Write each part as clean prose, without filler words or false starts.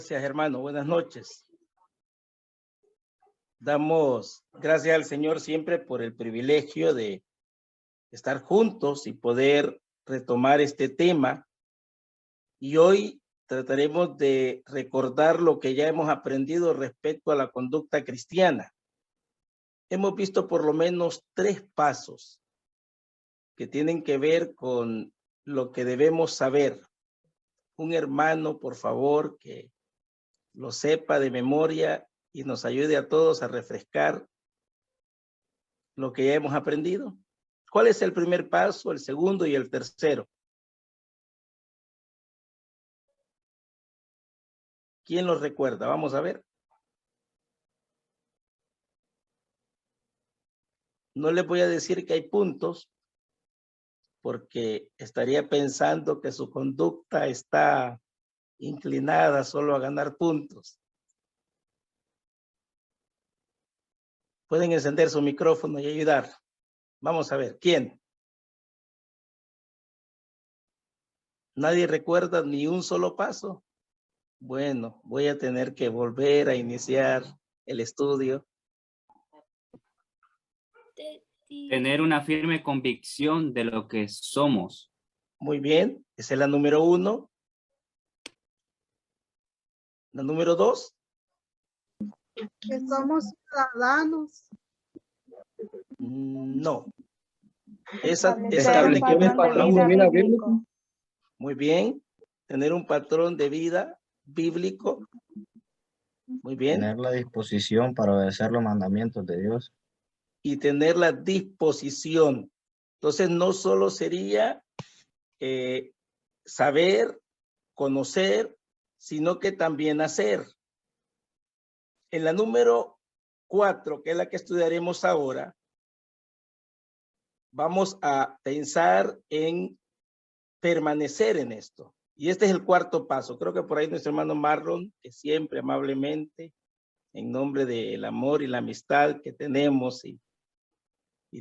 Gracias, hermano. Buenas noches. Damos gracias al Señor siempre por el privilegio de estar juntos y poder retomar este tema. Y hoy trataremos de recordar lo que ya hemos aprendido respecto a la conducta cristiana. Hemos visto por lo menos 3 pasos que tienen que ver con lo que debemos saber. Un hermano, por favor, que lo sepa de memoria y nos ayude a todos a refrescar lo que ya hemos aprendido. ¿Cuál es el primer paso, el segundo y el tercero? ¿Quién los recuerda? Vamos a ver. No les voy a decir que hay puntos, porque estaría pensando que su conducta está inclinada solo a ganar puntos. Pueden encender su micrófono y ayudar. Vamos a ver, ¿quién? ¿Nadie recuerda ni un solo paso? Bueno, voy a tener que volver a iniciar el estudio. Tener una firme convicción de lo que somos. Muy bien, esa es la número 1. La número 2. Que somos ciudadanos. No. Esa Establecer tiene que ver con la vida bíblico. Muy bien. Tener un patrón de vida bíblico. Muy bien. Tener la disposición para obedecer los mandamientos de Dios. Y tener la disposición. Entonces, no solo sería saber, conocer, sino que también hacer. En la número 4, que es la que estudiaremos ahora, vamos a pensar en permanecer en esto. Y este es el 4º paso. Creo que por ahí nuestro hermano Marlon, que siempre amablemente, en nombre del amor y la amistad que tenemos y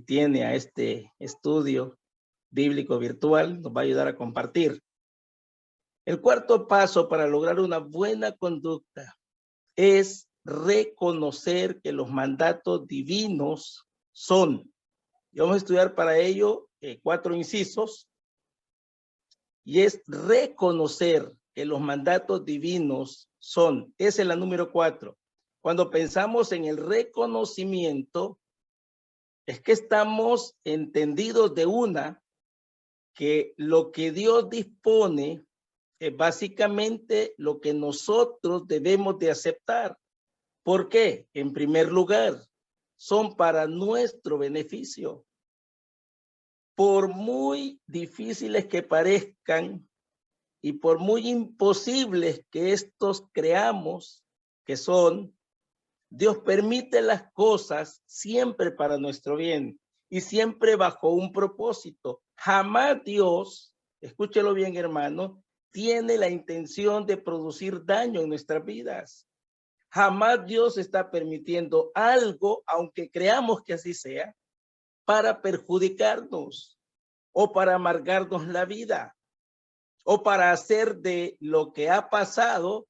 tiene a este estudio bíblico virtual, nos va a ayudar a compartir. El 4º paso para lograr una buena conducta es reconocer que los mandatos divinos son. Y vamos a estudiar para ello 4 incisos. Y es reconocer que los mandatos divinos son. Esa es la número 4. Cuando pensamos en el reconocimiento, es que estamos entendidos de una, que lo que Dios dispone es básicamente lo que nosotros debemos de aceptar. ¿Por qué? En primer lugar, son para nuestro beneficio. Por muy difíciles que parezcan y por muy imposibles que estos creamos que son, Dios permite las cosas siempre para nuestro bien y siempre bajo un propósito. Jamás Dios, escúchelo bien, hermano, tiene la intención de producir daño en nuestras vidas. Jamás Dios está permitiendo algo, aunque creamos que así sea, para perjudicarnos o para amargarnos la vida o para hacer de lo que ha pasado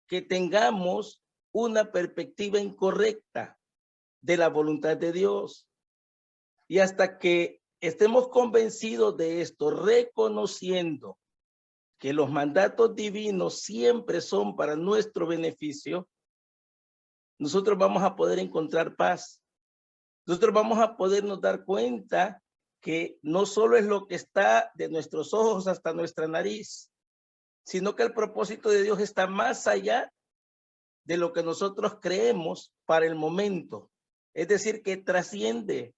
que tengamos una perspectiva incorrecta de la voluntad de Dios. Y hasta que estemos convencidos de esto, reconociendo que los mandatos divinos siempre son para nuestro beneficio, nosotros vamos a poder encontrar paz. Nosotros vamos a podernos dar cuenta que no solo es lo que está de nuestros ojos hasta nuestra nariz, sino que el propósito de Dios está más allá de lo que nosotros creemos para el momento. Es decir, que trasciende.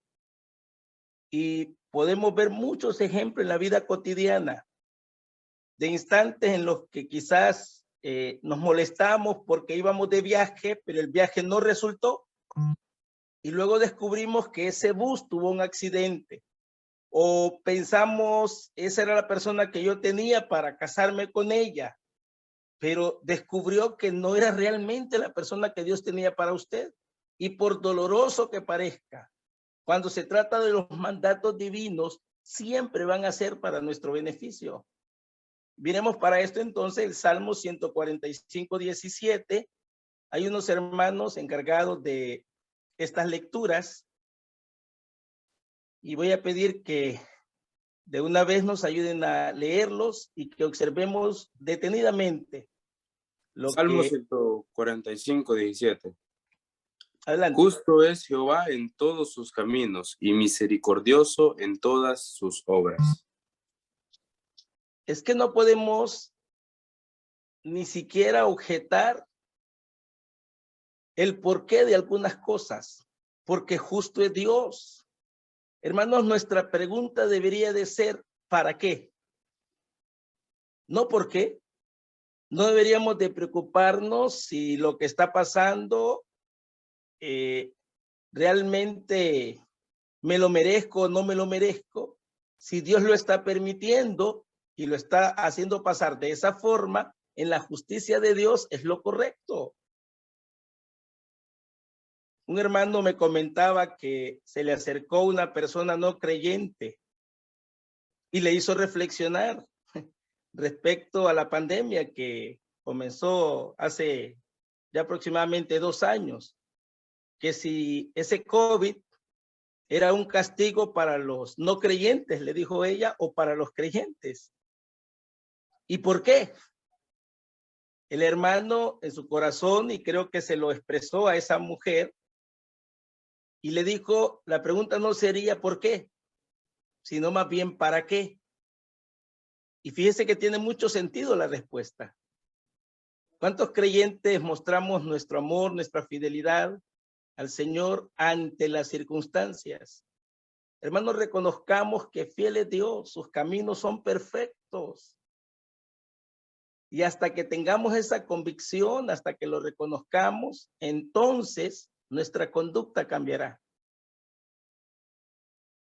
Y podemos ver muchos ejemplos en la vida cotidiana de instantes en los que quizás nos molestamos porque íbamos de viaje, pero el viaje no resultó. Y luego descubrimos que ese bus tuvo un accidente. O pensamos, esa era la persona que yo tenía para casarme con ella, pero descubrió que no era realmente la persona que Dios tenía para usted. Y por doloroso que parezca, cuando se trata de los mandatos divinos, siempre van a ser para nuestro beneficio. Miremos para esto entonces el Salmo 145, 17. Hay unos hermanos encargados de estas lecturas y voy a pedir que de una vez nos ayuden a leerlos y que observemos detenidamente lo Salmo que... 145, 17. Adelante. Justo es Jehová en todos sus caminos y misericordioso en todas sus obras. Es que no podemos ni siquiera objetar el porqué de algunas cosas, porque justo es Dios. Hermanos, nuestra pregunta debería de ser, ¿para qué? No por qué. No deberíamos de preocuparnos si lo que está pasando realmente me lo merezco o no me lo merezco. Si Dios lo está permitiendo y lo está haciendo pasar de esa forma, en la justicia de Dios es lo correcto. Un hermano me comentaba que se le acercó una persona no creyente y le hizo reflexionar respecto a la pandemia que comenzó hace ya aproximadamente 2 años, que si ese COVID era un castigo para los no creyentes, le dijo ella, o para los creyentes. ¿Y por qué? El hermano en su corazón, y creo que se lo expresó a esa mujer, y le dijo, la pregunta no sería ¿por qué?, sino más bien ¿para qué? Y fíjese que tiene mucho sentido la respuesta. ¿Cuántos creyentes mostramos nuestro amor, nuestra fidelidad al Señor ante las circunstancias? Hermanos, reconozcamos que fiel es Dios, sus caminos son perfectos. Y hasta que tengamos esa convicción, hasta que lo reconozcamos, entonces nuestra conducta cambiará.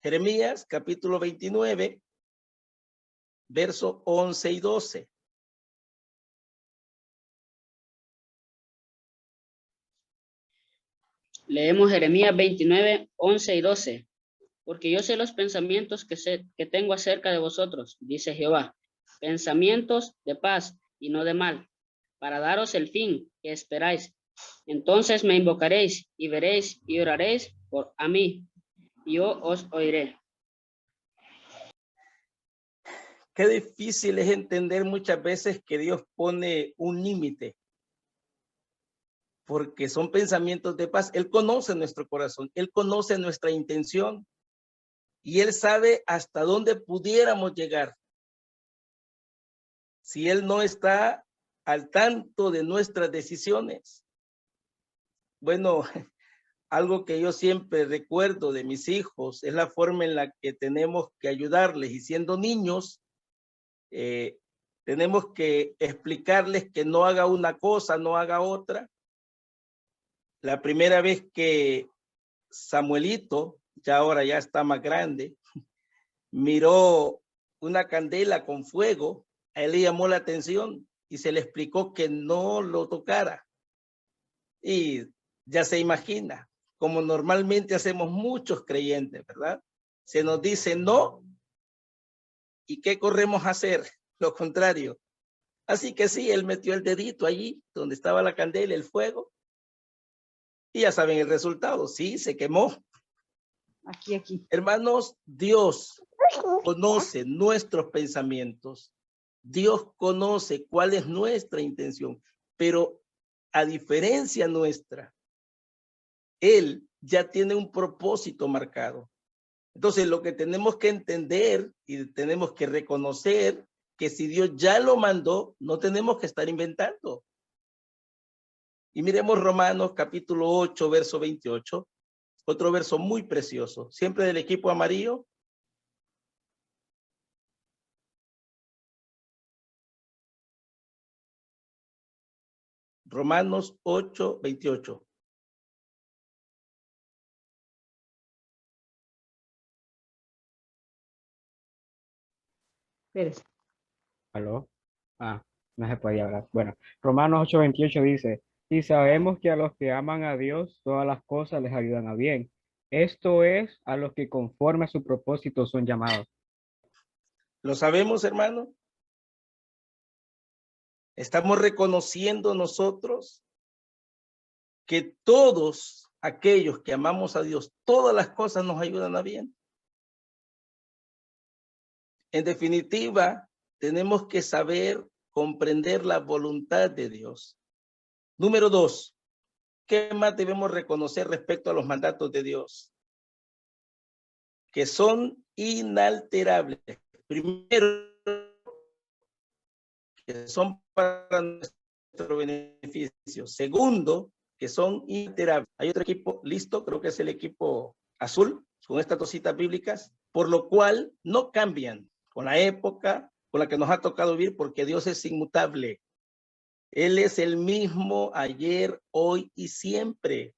Jeremías, capítulo 29, verso 11 y 12. Leemos Jeremías 29, 11 y 12. Porque yo sé los pensamientos que tengo acerca de vosotros, dice Jehová, pensamientos de paz y no de mal, para daros el fin que esperáis. Entonces me invocaréis y veréis y oraréis a mí, y yo os oiré. Qué difícil es entender muchas veces que Dios pone un límite, porque son pensamientos de paz. Él conoce nuestro corazón, Él conoce nuestra intención y Él sabe hasta dónde pudiéramos llegar si Él no está al tanto de nuestras decisiones. Bueno, algo que yo siempre recuerdo de mis hijos es la forma en la que tenemos que ayudarles, y siendo niños, tenemos que explicarles que no haga una cosa, no haga otra. La primera vez que Samuelito, ya ahora ya está más grande, miró una candela con fuego, a él le llamó la atención y se le explicó que no lo tocara. Y ya se imagina, como normalmente hacemos muchos creyentes, ¿verdad? Se nos dice no, ¿y qué corremos a hacer? Lo contrario. Así que sí, él metió el dedito allí, donde estaba la candela, el fuego, y ya saben el resultado, sí, se quemó. Aquí. Hermanos, Dios conoce nuestros pensamientos, Dios conoce cuál es nuestra intención, pero a diferencia nuestra, Él ya tiene un propósito marcado. Entonces, lo que tenemos que entender y tenemos que reconocer que si Dios ya lo mandó, no tenemos que estar inventando. Y miremos Romanos capítulo 8, verso 28, otro verso muy precioso, siempre del equipo amarillo. Romanos 8, 28. Espérese. ¿Aló? No se podía hablar. Bueno, Romanos 8:28 dice, y sabemos que a los que aman a Dios, todas las cosas les ayudan a bien. Esto es a los que conforme a su propósito son llamados. ¿Lo sabemos, hermano? Estamos reconociendo nosotros que todos aquellos que amamos a Dios, todas las cosas nos ayudan a bien. En definitiva, tenemos que saber comprender la voluntad de Dios. Número 2, ¿qué más debemos reconocer respecto a los mandatos de Dios? Que son inalterables. Primero, que son para nuestro beneficio. Segundo, que son inalterables. Hay otro equipo listo, creo que es el equipo azul, con estas cositas bíblicas, por lo cual no cambian con la época con la que nos ha tocado vivir, porque Dios es inmutable. Él es el mismo ayer, hoy y siempre.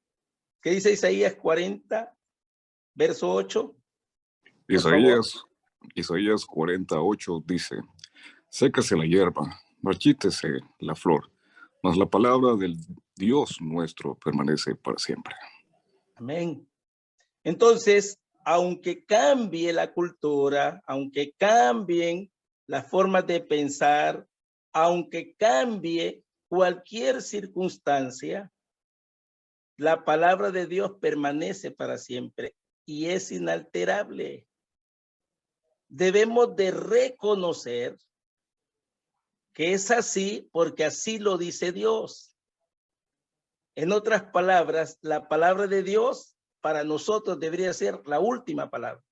¿Qué dice Isaías 40, verso 8? Isaías 48 dice: sécase la hierba, marchítese la flor, mas la palabra del Dios nuestro permanece para siempre. Amén. Entonces, aunque cambie la cultura, aunque cambien las formas de pensar, aunque cambie cualquier circunstancia, la palabra de Dios permanece para siempre y es inalterable. Debemos de reconocer que es así porque así lo dice Dios. En otras palabras, la palabra de Dios para nosotros debería ser la última palabra.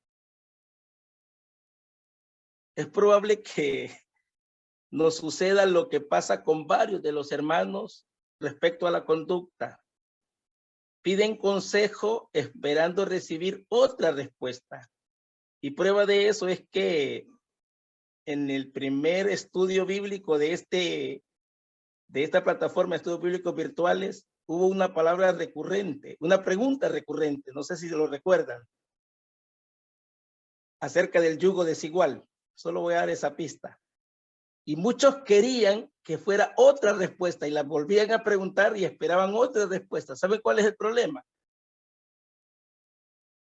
Es probable que nos suceda lo que pasa con varios de los hermanos respecto a la conducta. Piden consejo esperando recibir otra respuesta. Y prueba de eso es que en el primer estudio bíblico de esta plataforma de estudios bíblicos virtuales, hubo una palabra recurrente, una pregunta recurrente, no sé si lo recuerdan, acerca del yugo desigual. Solo voy a dar esa pista. Y muchos querían que fuera otra respuesta y la volvían a preguntar y esperaban otra respuesta. ¿Saben cuál es el problema?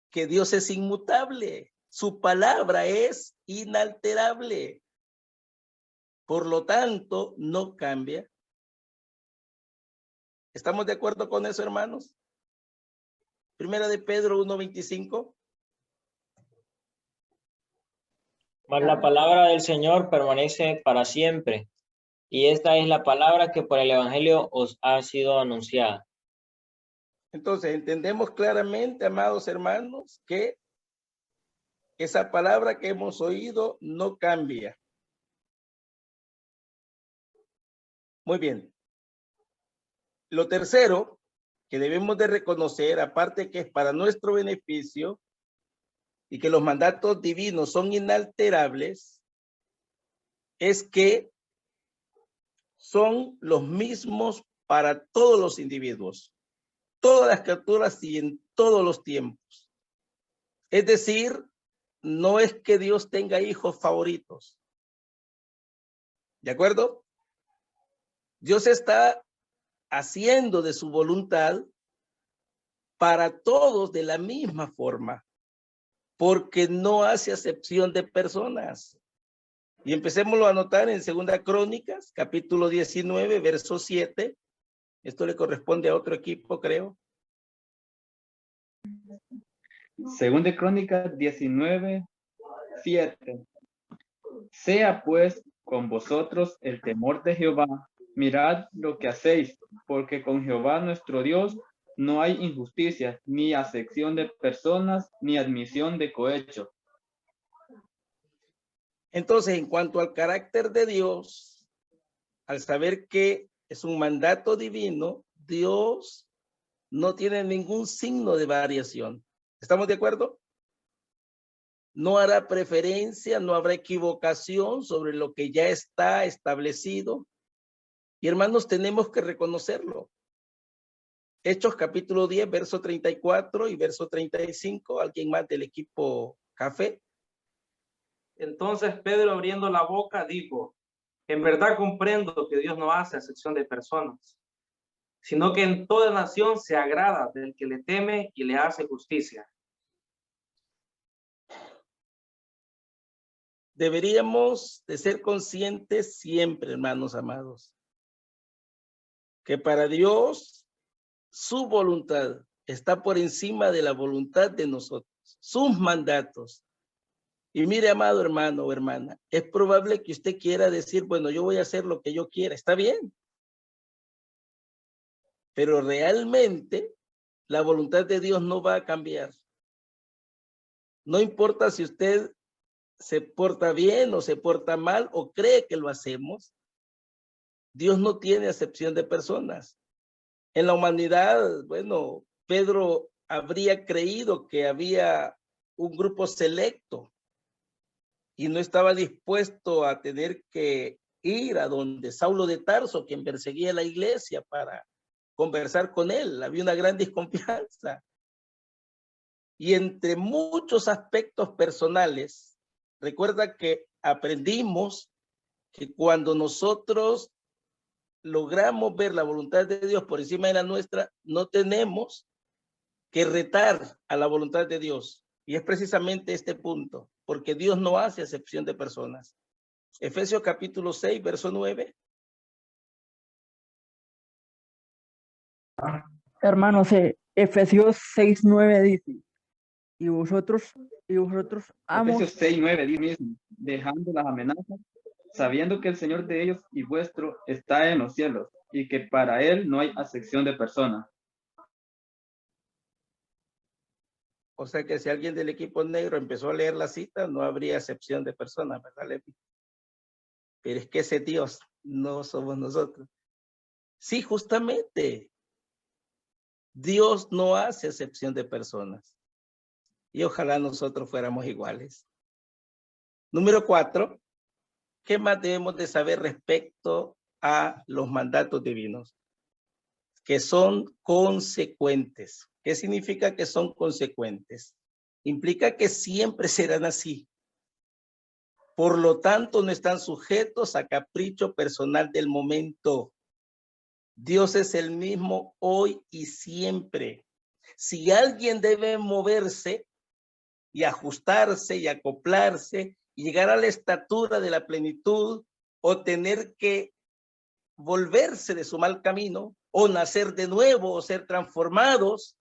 Que Dios es inmutable. Su palabra es inalterable. Por lo tanto, no cambia. ¿Estamos de acuerdo con eso, hermanos? Primera de Pedro 1:25. Mas la palabra del Señor permanece para siempre, y esta es la palabra que por el Evangelio os ha sido anunciada. Entonces, entendemos claramente, amados hermanos, que esa palabra que hemos oído no cambia. Muy bien. Lo tercero que debemos de reconocer, aparte que es para nuestro beneficio y que los mandatos divinos son inalterables, es que son los mismos para todos los individuos, todas las criaturas y en todos los tiempos. Es decir, no es que Dios tenga hijos favoritos. ¿De acuerdo? Dios está haciendo de su voluntad para todos de la misma forma, porque no hace acepción de personas. Y empecémoslo a anotar en Segunda Crónicas, capítulo 19, verso 7. Esto le corresponde a otro equipo, creo. Segunda Crónicas 19, 7. Sea pues con vosotros el temor de Jehová. Mirad lo que hacéis, porque con Jehová nuestro Dios no hay injusticia, ni acepción de personas, ni admisión de cohecho. Entonces, en cuanto al carácter de Dios, al saber que es un mandato divino, Dios no tiene ningún signo de variación. ¿Estamos de acuerdo? No hará preferencia, no habrá equivocación sobre lo que ya está establecido. Y hermanos, tenemos que reconocerlo. Hechos capítulo 10, verso 34 y verso 35. ¿Alguien más del equipo café? Entonces Pedro, abriendo la boca, dijo: en verdad comprendo que Dios no hace acepción de personas, sino que en toda nación se agrada del que le teme y le hace justicia. Deberíamos de ser conscientes siempre, hermanos amados, que para Dios su voluntad está por encima de la voluntad de nosotros, sus mandatos. Y mire, amado hermano o hermana, es probable que usted quiera decir, bueno, yo voy a hacer lo que yo quiera, está bien. Pero realmente la voluntad de Dios no va a cambiar. No importa si usted se porta bien o se porta mal o cree que lo hacemos, Dios no tiene acepción de personas. En la humanidad, bueno, Pedro habría creído que había un grupo selecto y no estaba dispuesto a tener que ir a donde Saulo de Tarso, quien perseguía la iglesia, para conversar con él. Había una gran desconfianza. Y entre muchos aspectos personales, recuerda que aprendimos que cuando nosotros logramos ver la voluntad de Dios por encima de la nuestra, no tenemos que retar a la voluntad de Dios. Y es precisamente este punto, porque Dios no hace acepción de personas. Efesios capítulo 6, verso 9. Hermanos, Efesios 6:9 dice, y vosotros amos, Efesios 6:9 dice mismo, dejando las amenazas, sabiendo que el Señor de ellos y vuestro está en los cielos, y que para él no hay acepción de personas. O sea que si alguien del equipo negro empezó a leer la cita, no habría acepción de personas, ¿verdad, Levi? Pero es que ese Dios no somos nosotros. Sí, justamente. Dios no hace acepción de personas. Y ojalá nosotros fuéramos iguales. Número 4. ¿Qué más debemos de saber respecto a los mandatos divinos? Que son consecuentes. ¿Qué significa que son consecuentes? Implica que siempre serán así. Por lo tanto, no están sujetos a capricho personal del momento. Dios es el mismo hoy y siempre. Si alguien debe moverse y ajustarse y acoplarse y llegar a la estatura de la plenitud o tener que volverse de su mal camino o nacer de nuevo o ser transformados,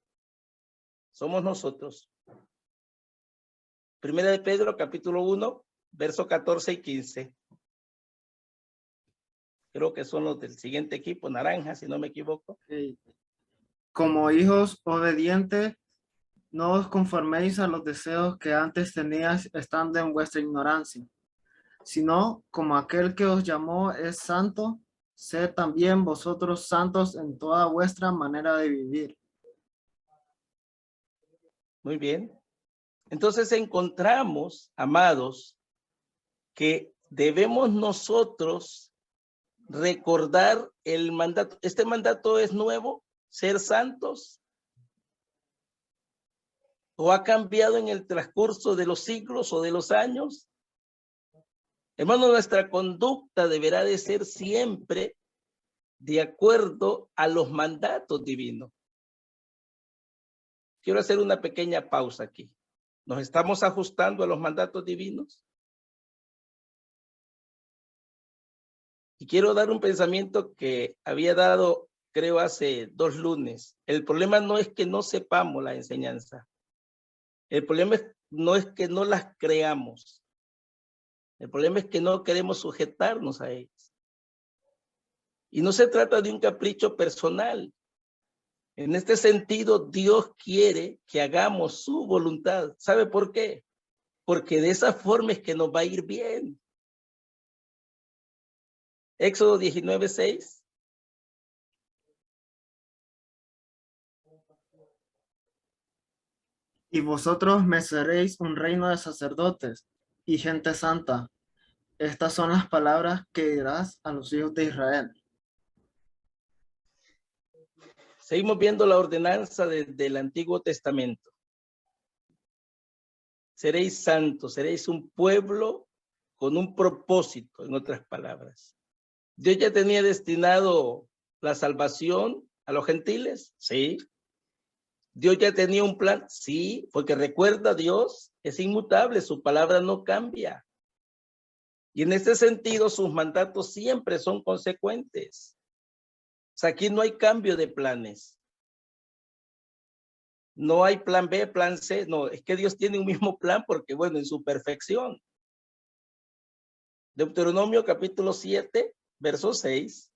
somos nosotros. Primera de Pedro, capítulo 1, verso 14 y 15. Creo que son los del siguiente equipo, naranja, si no me equivoco. Como hijos obedientes, no os conforméis a los deseos que antes teníais estando en vuestra ignorancia, sino como aquel que os llamó es santo, sed también vosotros santos en toda vuestra manera de vivir. Muy bien. Entonces encontramos, amados, que debemos nosotros recordar el mandato. Este mandato es nuevo, ser santos, o ha cambiado en el transcurso de los siglos o de los años. Hermano, nuestra conducta deberá de ser siempre de acuerdo a los mandatos divinos. Quiero hacer una pequeña pausa aquí. ¿Nos estamos ajustando a los mandatos divinos? Y quiero dar un pensamiento que había dado, creo, hace 2 lunes. El problema no es que no sepamos la enseñanza. El problema no es que no las creamos. El problema es que no queremos sujetarnos a ellas. Y no se trata de un capricho personal. En este sentido, Dios quiere que hagamos su voluntad. ¿Sabe por qué? Porque de esa forma es que nos va a ir bien. Éxodo 19:6. Y vosotros me seréis un reino de sacerdotes y gente santa. Estas son las palabras que dirás a los hijos de Israel. Seguimos viendo la ordenanza del Antiguo Testamento. Seréis santos, seréis un pueblo con un propósito, en otras palabras. ¿Dios ya tenía destinado la salvación a los gentiles? Sí. ¿Dios ya tenía un plan? Sí, porque recuerda, Dios es inmutable, su palabra no cambia. Y en este sentido, sus mandatos siempre son consecuentes. sea, aquí no hay cambio de planes. No hay plan B, plan C. No, es que Dios tiene un mismo plan porque, bueno, en su perfección. Deuteronomio capítulo 7, verso 6.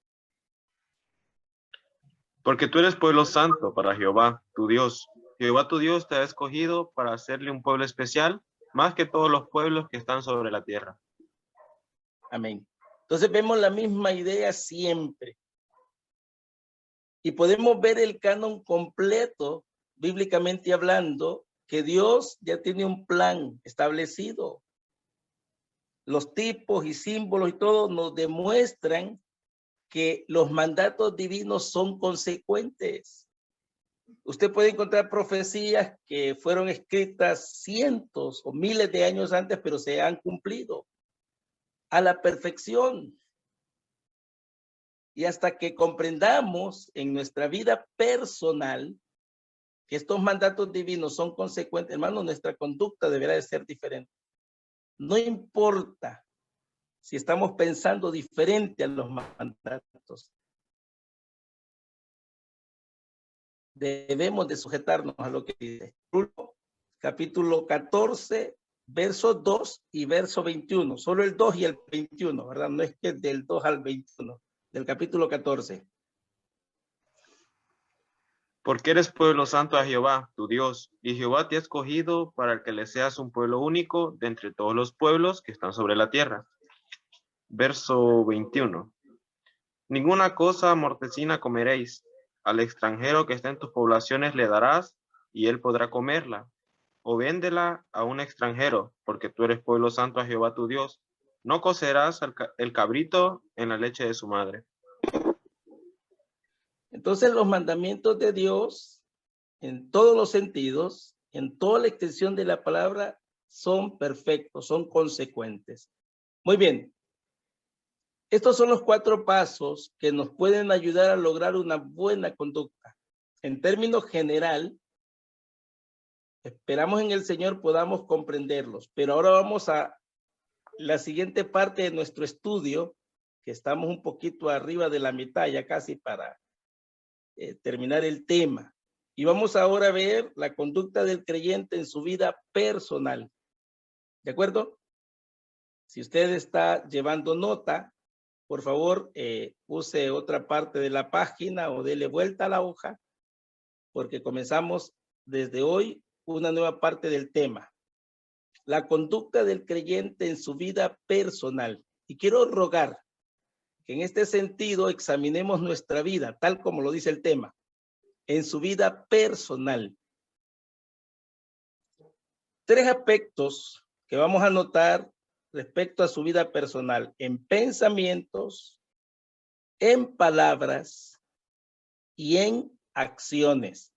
Porque tú eres pueblo santo para Jehová, tu Dios. Jehová tu Dios te ha escogido para hacerle un pueblo especial, más que todos los pueblos que están sobre la tierra. Amén. Entonces vemos la misma idea siempre. Y podemos ver el canon completo, bíblicamente hablando, que Dios ya tiene un plan establecido. Los tipos y símbolos y todo nos demuestran que los mandatos divinos son consecuentes. Usted puede encontrar profecías que fueron escritas cientos o miles de años antes, pero se han cumplido a la perfección. Y hasta que comprendamos en nuestra vida personal que estos mandatos divinos son consecuentes, hermano, nuestra conducta deberá de ser diferente. No importa si estamos pensando diferente a los mandatos. Debemos de sujetarnos a lo que dice. Capítulo 14, versos 2 y verso 21. Solo el 2 y el 21, ¿verdad? No es que del 2 al 21, del capítulo 14. Porque eres pueblo santo a Jehová, tu Dios, y Jehová te ha escogido para que le seas un pueblo único de entre todos los pueblos que están sobre la tierra. Verso 21. Ninguna cosa mortecina comeréis. Al extranjero que está en tus poblaciones le darás, y él podrá comerla. O véndela a un extranjero, porque tú eres pueblo santo a Jehová tu Dios. No cocerás el cabrito en la leche de su madre. Entonces los mandamientos de Dios, en todos los sentidos, en toda la extensión de la palabra, son perfectos, son consecuentes. Muy bien. Estos son los 4 pasos que nos pueden ayudar a lograr una buena conducta. En términos general, esperamos en el Señor podamos comprenderlos, pero ahora vamos a la siguiente parte de nuestro estudio, que estamos un poquito arriba de la mitad, ya casi para terminar el tema. Y vamos ahora a ver la conducta del creyente en su vida personal. ¿De acuerdo? Si usted está llevando nota, por favor, use otra parte de la página o dele vuelta a la hoja, porque comenzamos desde hoy una nueva parte del tema. La conducta del creyente en su vida personal. Y quiero rogar que en este sentido examinemos nuestra vida, tal como lo dice el tema, en su vida personal. 3 aspectos que vamos a notar respecto a su vida personal, en pensamientos, en palabras y en acciones.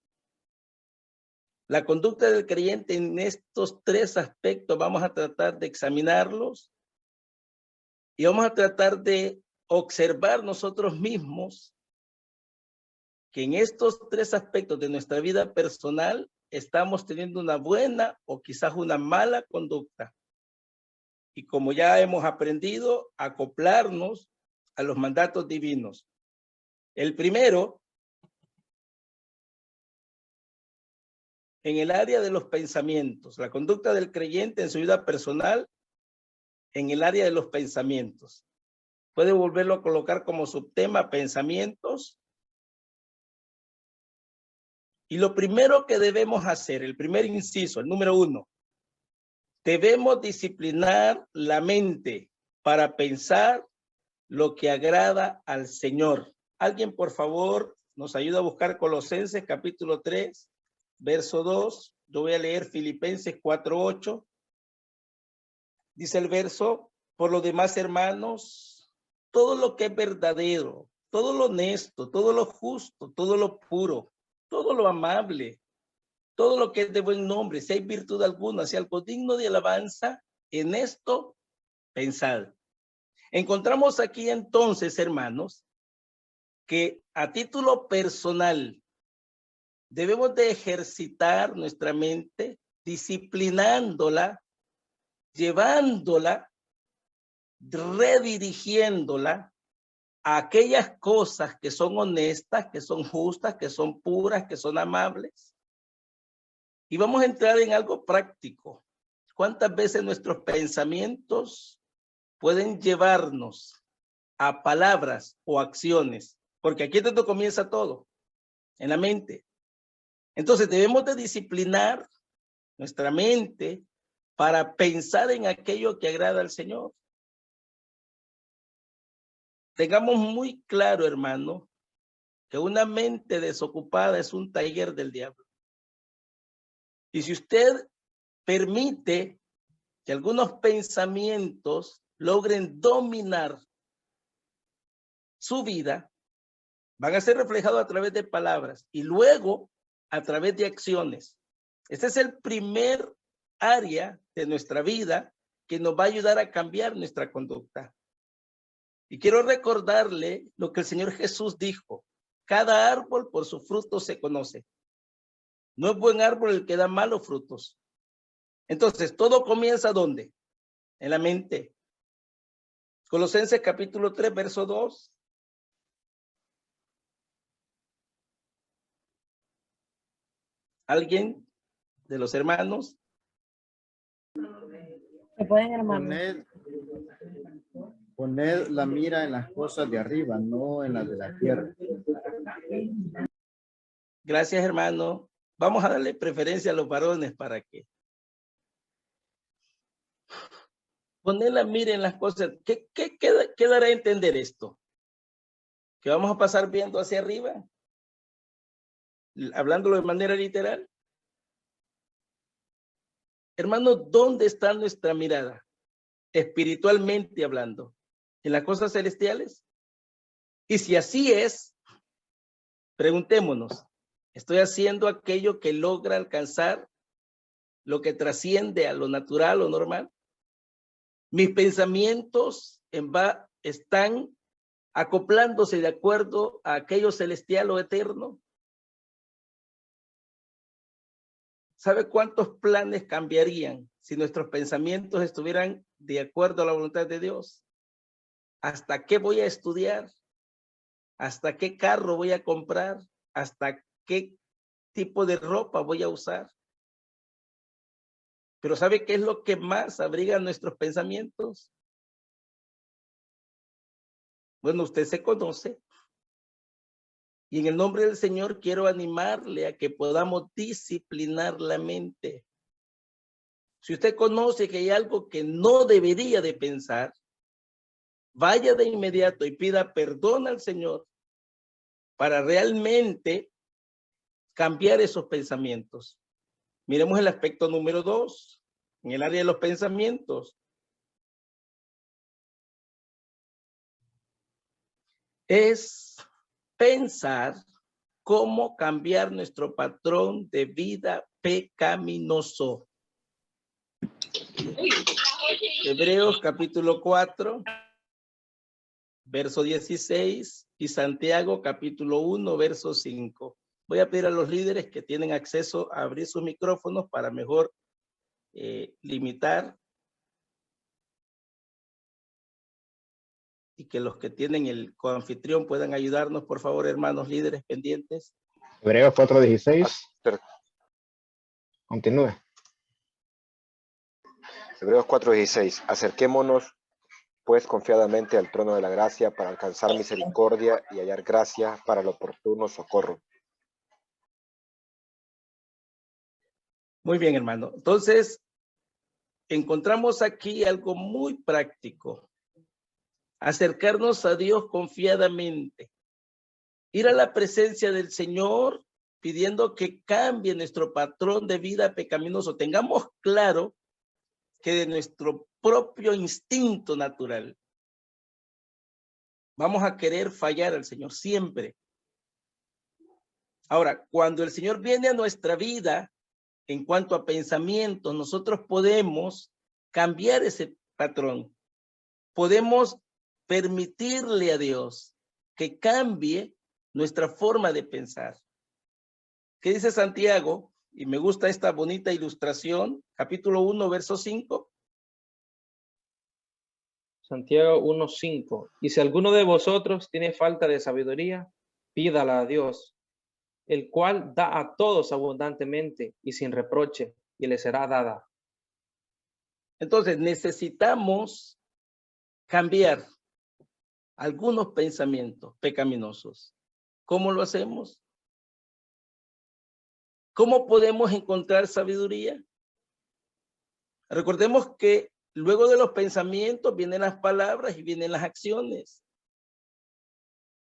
La conducta del creyente en estos 3 aspectos vamos a tratar de examinarlos y vamos a tratar de observar nosotros mismos que en estos 3 aspectos de nuestra vida personal estamos teniendo una buena o quizás una mala conducta. Y como ya hemos aprendido, acoplarnos a los mandatos divinos. El primero, en el área de los pensamientos, la conducta del creyente en su vida personal, en el área de los pensamientos. Puede volverlo a colocar como subtema pensamientos. Y lo primero que debemos hacer, el primer inciso, el número 1, debemos disciplinar la mente para pensar lo que agrada al Señor. Alguien, por favor, nos ayuda a buscar Colosenses capítulo 3, verso 2. Yo voy a leer Filipenses 4:8. Dice el verso: por lo demás, hermanos, todo lo que es verdadero, todo lo honesto, todo lo justo, todo lo puro, todo lo amable, todo lo que es de buen nombre, si hay virtud alguna, si algo digno de alabanza, en esto pensad. Encontramos aquí entonces, hermanos, que a título personal debemos de ejercitar nuestra mente, disciplinándola, llevándola, redirigiéndola a aquellas cosas que son honestas, que son justas, que son puras, que son amables. Y vamos a entrar en algo práctico. ¿Cuántas veces nuestros pensamientos pueden llevarnos a palabras o acciones? Porque aquí es donde comienza todo, en la mente. Entonces debemos de disciplinar nuestra mente para pensar en aquello que agrada al Señor. Tengamos muy claro, hermano, que una mente desocupada es un taller del diablo. Y si usted permite que algunos pensamientos logren dominar su vida, van a ser reflejados a través de palabras y luego a través de acciones. Este es el primer área de nuestra vida que nos va a ayudar a cambiar nuestra conducta. Y quiero recordarle lo que el Señor Jesús dijo: cada árbol por su fruto se conoce. No es buen árbol el que da malos frutos. Entonces, todo comienza ¿dónde? En la mente. Colosenses capítulo 3, verso 2. ¿Alguien de los hermanos? Se pueden, hermano. Poned la mira en las cosas de arriba, no en las de la tierra. Gracias, hermano. Vamos a darle preferencia a los varones para que poner la mira en las cosas. ¿Qué dará a entender esto? ¿Que vamos a pasar viendo hacia arriba? Hablándolo de manera literal. Hermano, ¿dónde está nuestra mirada? Espiritualmente hablando. ¿En las cosas celestiales? Y si así es, preguntémonos, ¿estoy haciendo aquello que logra alcanzar lo que trasciende a lo natural o normal? Mis pensamientos están acoplándose de acuerdo a aquello celestial o eterno. ¿Sabe cuántos planes cambiarían si nuestros pensamientos estuvieran de acuerdo a la voluntad de Dios? ¿Hasta qué voy a estudiar? ¿Hasta qué carro voy a comprar? ¿Hasta qué tipo de ropa voy a usar? Pero ¿sabe qué es lo que más abriga nuestros pensamientos? Bueno, usted se conoce. Y en el nombre del Señor quiero animarle a que podamos disciplinar la mente. Si usted conoce que hay algo que no debería de pensar, vaya de inmediato y pida perdón al Señor para realmente cambiar esos pensamientos. Miremos el aspecto número 2, en el área de los pensamientos. Es pensar cómo cambiar nuestro patrón de vida pecaminoso. Hebreos capítulo 4, verso 16 y Santiago capítulo 1, verso 5. Voy a pedir a los líderes que tienen acceso a abrir sus micrófonos para mejor limitar y que los que tienen el coanfitrión puedan ayudarnos, por favor, hermanos líderes pendientes. Hebreos 4:16. Continúe. Hebreos 4:16. Acerquémonos pues confiadamente al trono de la gracia para alcanzar misericordia y hallar gracia para el oportuno socorro. Muy bien, hermano. Entonces, encontramos aquí algo muy práctico. Acercarnos a Dios confiadamente. Ir a la presencia del Señor pidiendo que cambie nuestro patrón de vida pecaminoso. Tengamos claro que de nuestro propio instinto natural vamos a querer fallar al Señor siempre. Ahora, cuando el Señor viene a nuestra vida, en cuanto a pensamientos, nosotros podemos cambiar ese patrón. Podemos permitirle a Dios que cambie nuestra forma de pensar. ¿Qué dice Santiago? Y me gusta esta bonita ilustración, capítulo 1, verso 5. Santiago 1:5. Y si alguno de vosotros tiene falta de sabiduría, pídala a Dios, el cual da a todos abundantemente y sin reproche, y le será dada. Entonces necesitamos cambiar algunos pensamientos pecaminosos. ¿Cómo lo hacemos? ¿Cómo podemos encontrar sabiduría? Recordemos que luego de los pensamientos vienen las palabras y vienen las acciones.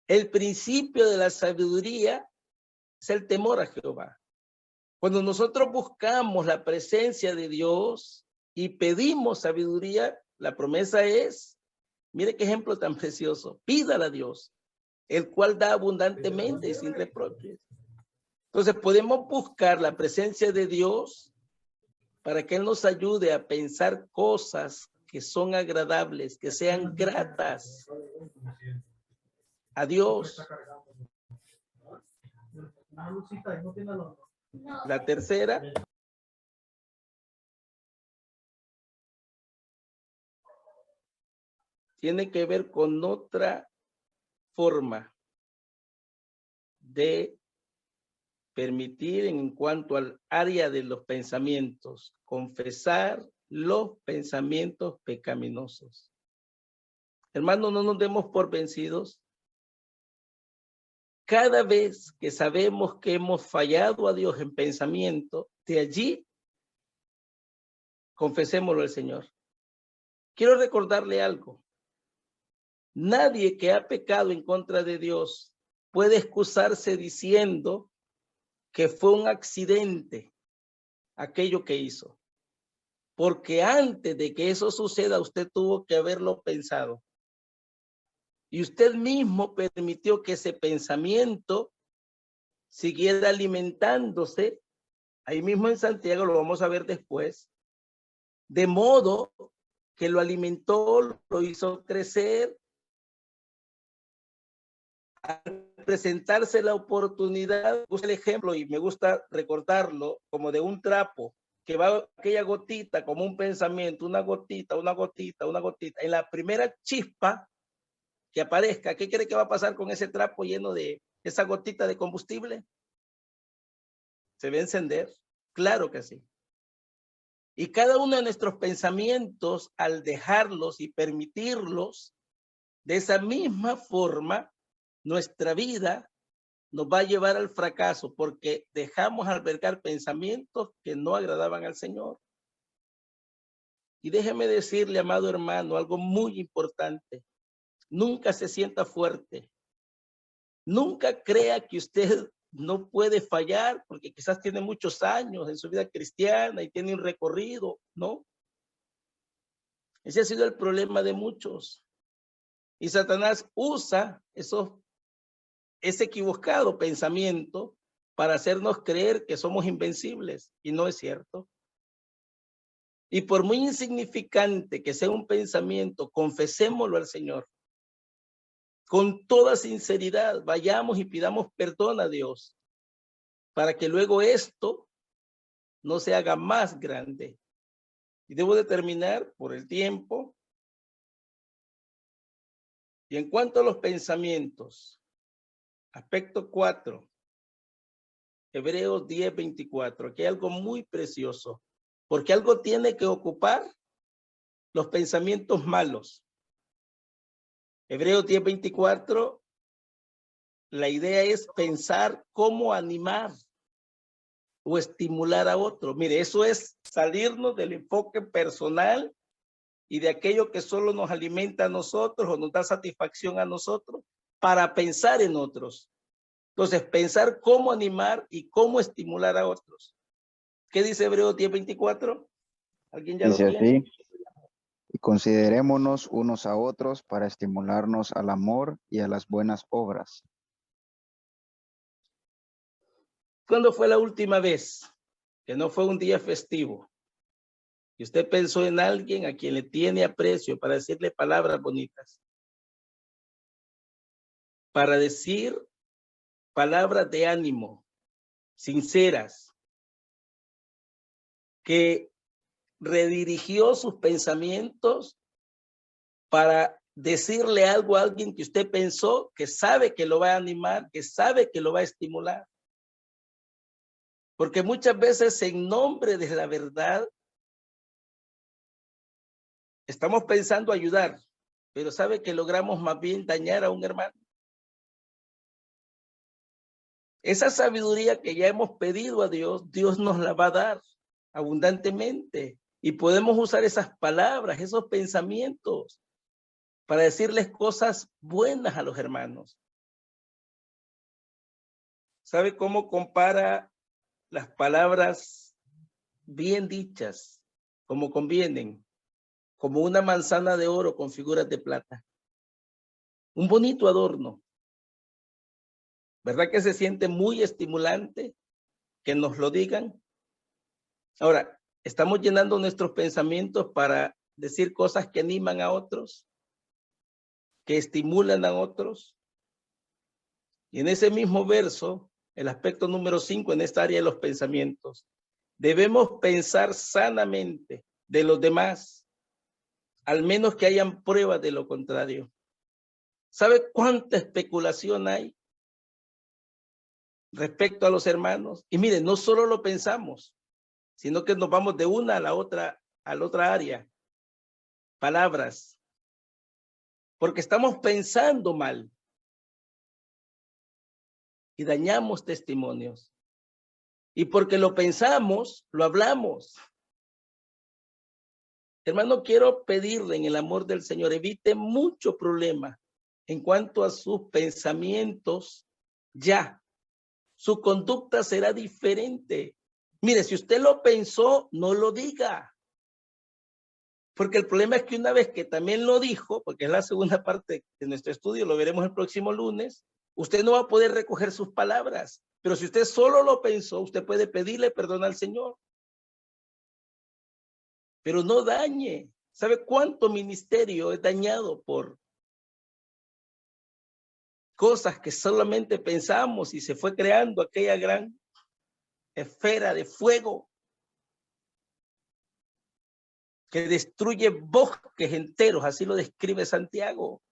El principio de la sabiduría es el temor a Jehová. Cuando nosotros buscamos la presencia de Dios y pedimos sabiduría, la promesa es, mire qué ejemplo tan precioso, pídala a Dios, el cual da abundantemente y sin reproches. Entonces podemos buscar la presencia de Dios para que Él nos ayude a pensar cosas que son agradables, que sean gratas a Dios. La tercera, tiene que ver con otra forma de permitir en cuanto al área de los pensamientos, confesar los pensamientos pecaminosos. Hermanos, no nos demos por vencidos. Cada vez que sabemos que hemos fallado a Dios en pensamiento, de allí confesémoslo al Señor. Quiero recordarle algo. Nadie que ha pecado en contra de Dios puede excusarse diciendo que fue un accidente aquello que hizo. Porque antes de que eso suceda, usted tuvo que haberlo pensado. Y usted mismo permitió que ese pensamiento siguiera alimentándose. Ahí mismo en Santiago, lo vamos a ver después. De modo que lo alimentó, lo hizo crecer. Al presentarse la oportunidad, me gusta el ejemplo y me gusta recordarlo como de un trapo que va aquella gotita como un pensamiento, una gotita, una gotita, una gotita. En la primera chispa que aparezca, ¿qué cree que va a pasar con ese trapo lleno de esa gotita de combustible? ¿Se va a encender? Claro que sí. Y cada uno de nuestros pensamientos, al dejarlos y permitirlos, de esa misma forma, nuestra vida nos va a llevar al fracaso porque dejamos albergar pensamientos que no agradaban al Señor. Y déjeme decirle, amado hermano, algo muy importante. Nunca se sienta fuerte. Nunca crea que usted no puede fallar porque quizás tiene muchos años en su vida cristiana y tiene un recorrido, ¿no? Ese ha sido el problema de muchos. Y Satanás usa ese equivocado pensamiento para hacernos creer que somos invencibles y no es cierto. Y por muy insignificante que sea un pensamiento, confesémoslo al Señor. Con toda sinceridad, vayamos y pidamos perdón a Dios para que luego esto no se haga más grande. Y debo de terminar por el tiempo. Y en cuanto a los pensamientos, aspecto 4, Hebreos 10:24, aquí hay algo muy precioso, porque algo tiene que ocupar los pensamientos malos. Hebreos 10:24, la idea es pensar cómo animar o estimular a otro. Mire, eso es salirnos del enfoque personal y de aquello que solo nos alimenta a nosotros o nos da satisfacción a nosotros para pensar en otros. Entonces, pensar cómo animar y cómo estimular a otros. ¿Qué dice Hebreos 10:24? ¿Alguien ya Dice lo tiene? así: y considerémonos unos a otros para estimularnos al amor y a las buenas obras. ¿Cuándo fue la última vez que no fue un día festivo y usted pensó en alguien a quien le tiene aprecio para decirle palabras bonitas? Para decir palabras de ánimo, sinceras, que redirigió sus pensamientos para decirle algo a alguien que usted pensó, que sabe que lo va a animar, que sabe que lo va a estimular. Porque muchas veces en nombre de la verdad estamos pensando ayudar, pero sabe que logramos más bien dañar a un hermano. Esa sabiduría que ya hemos pedido a Dios, Dios nos la va a dar abundantemente. Y podemos usar esas palabras, esos pensamientos, para decirles cosas buenas a los hermanos. ¿Sabe cómo compara las palabras bien dichas, como convienen? Como una manzana de oro con figuras de plata. Un bonito adorno. ¿Verdad que se siente muy estimulante que nos lo digan? Ahora, ¿estamos llenando nuestros pensamientos para decir cosas que animan a otros? ¿Que estimulan a otros? Y en ese mismo verso, el aspecto número 5 en esta área de los pensamientos, debemos pensar sanamente de los demás, al menos que hayan pruebas de lo contrario. ¿Sabe cuánta especulación hay respecto a los hermanos? Y miren, no solo lo pensamos, sino que nos vamos de una a la otra área. Palabras. Porque estamos pensando mal. Y dañamos testimonios. Y porque lo pensamos, lo hablamos. Hermano, quiero pedirle en el amor del Señor, evite mucho problema en cuanto a sus pensamientos. Ya, su conducta será diferente. Mire, si usted lo pensó, no lo diga. Porque el problema es que una vez que también lo dijo, porque es la segunda parte de nuestro estudio, lo veremos el próximo lunes, usted no va a poder recoger sus palabras. Pero si usted solo lo pensó, usted puede pedirle perdón al Señor. Pero no dañe. ¿Sabe cuánto ministerio es dañado por cosas que solamente pensamos y se fue creando aquella gran esfera de fuego que destruye bosques enteros, así lo describe Santiago,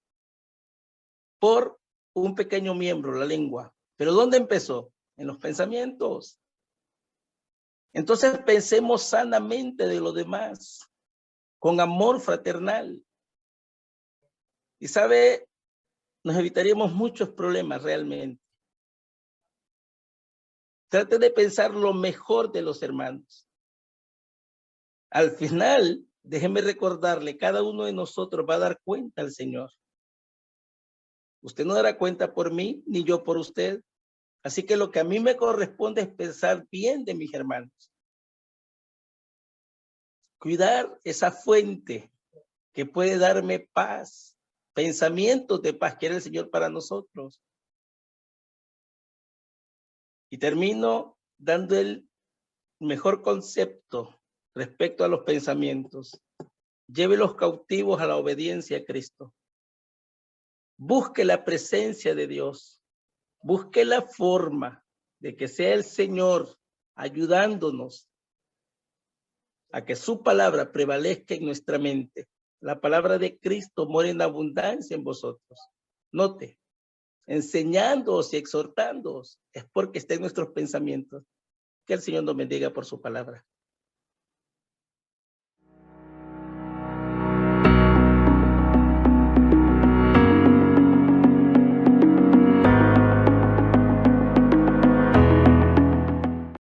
por un pequeño miembro, la lengua? ¿Pero dónde empezó? En los pensamientos. Entonces pensemos sanamente de los demás, con amor fraternal. Y sabe, nos evitaríamos muchos problemas realmente. Trate de pensar lo mejor de los hermanos. Al final, déjeme recordarle, cada uno de nosotros va a dar cuenta al Señor. Usted no dará cuenta por mí, ni yo por usted. Así que lo que a mí me corresponde es pensar bien de mis hermanos. Cuidar esa fuente que puede darme paz, pensamientos de paz que era el Señor para nosotros. Y termino dando el mejor concepto respecto a los pensamientos. Lleve los cautivos a la obediencia a Cristo. Busque la presencia de Dios. Busque la forma de que sea el Señor ayudándonos a que su palabra prevalezca en nuestra mente. La palabra de Cristo mora en abundancia en vosotros. Note, enseñándoos y exhortándoos es porque está en nuestros pensamientos. Que el Señor nos bendiga por su palabra.